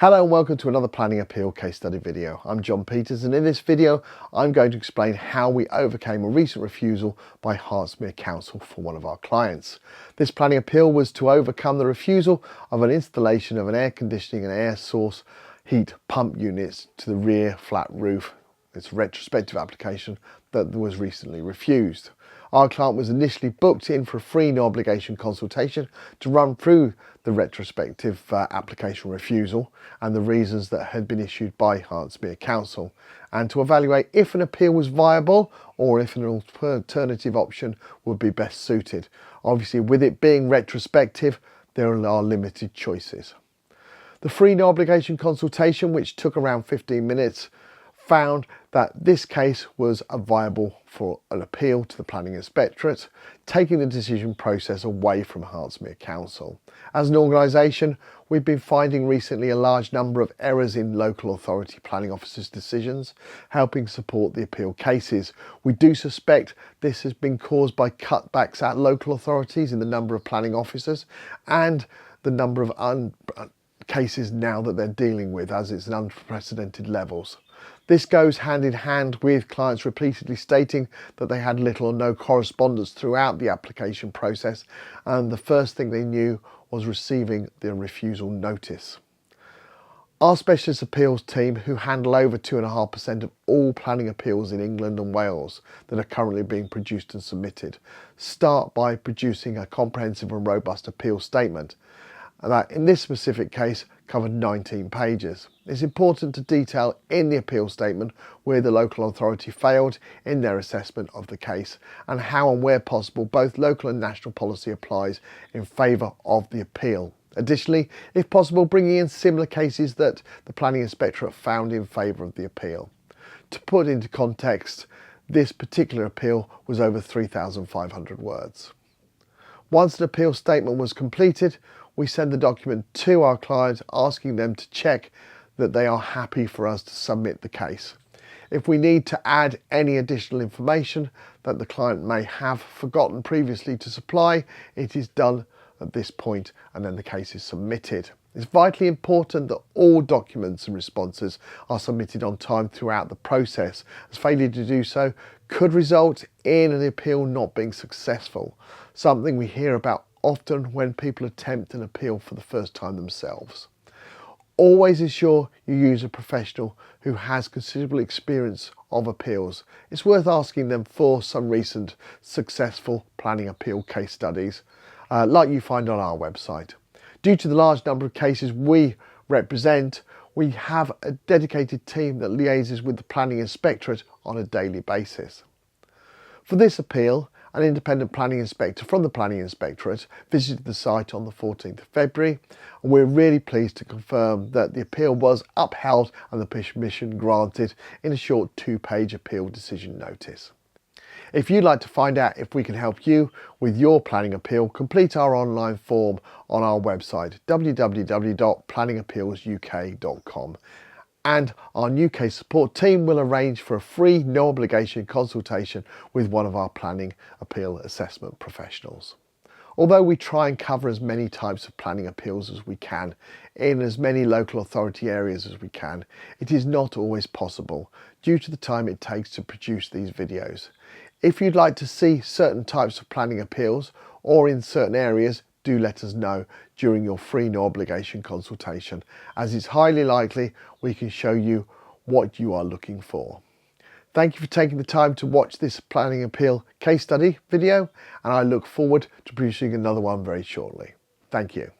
Hello and welcome to another planning appeal case study video. I'm John Peters, and in this video I'm going to explain how we overcame a recent refusal by Hertsmere Council for one of our clients. This planning appeal was to overcome the refusal of an installation of an air conditioning and air source heat pump units to the rear flat roof. It's a retrospective application that was recently refused. Our client was initially booked in for a free no obligation consultation to run through the retrospective application refusal and the reasons that had been issued by Hertsmere Council, and to evaluate if an appeal was viable or if an alternative option would be best suited. Obviously, with it being retrospective, there are limited choices. The free no obligation consultation, which took around 15 minutes, found that this case was viable for an appeal to the Planning Inspectorate, taking the decision process away from Hertsmere Council. As an organisation, we've been finding recently a large number of errors in local authority planning officers' decisions, helping support the appeal cases. We do suspect this has been caused by cutbacks at local authorities in the number of planning officers and the number of cases now that they're dealing with, as it's at unprecedented levels. This goes hand in hand with clients repeatedly stating that they had little or no correspondence throughout the application process, and the first thing they knew was receiving the refusal notice. Our specialist appeals team, who handle over 2.5% of all planning appeals in England and Wales that are currently being produced and submitted, start by producing a comprehensive and robust appeal statement that in this specific case covered 19 pages. It's important to detail in the appeal statement where the local authority failed in their assessment of the case and how and where possible both local and national policy applies in favour of the appeal. Additionally, if possible, bringing in similar cases that the Planning Inspectorate found in favour of the appeal. To put into context, this particular appeal was over 3,500 words. Once an appeal statement was completed, we send the document to our client, asking them to check that they are happy for us to submit the case. If we need to add any additional information that the client may have forgotten previously to supply, it is done at this point and then the case is submitted. It's vitally important that all documents and responses are submitted on time throughout the process, as failure to do so could result in an appeal not being successful, something we hear about often when people attempt an appeal for the first time themselves. Always ensure you use a professional who has considerable experience of appeals. It's worth asking them for some recent successful planning appeal case studies, like you find on our website. Due to the large number of cases we represent, we have a dedicated team that liaises with the Planning Inspectorate on a daily basis. For this appeal, an independent planning inspector from the Planning Inspectorate visited the site on the 14th of February, and we're really pleased to confirm that the appeal was upheld and the permission granted in a short 2-page appeal decision notice. If you'd like to find out if we can help you with your planning appeal, complete our online form on our website www.planningappealsuk.com. and our new case support team will arrange for a free no obligation consultation with one of our planning appeal assessment professionals. Although we try and cover as many types of planning appeals as we can in as many local authority areas as we can, it is not always possible due to the time it takes to produce these videos. If you'd like to see certain types of planning appeals or in certain areas, do let us know during your free no obligation consultation, as it's highly likely we can show you what you are looking for. Thank you for taking the time to watch this planning appeal case study video, and I look forward to producing another one very shortly. Thank you.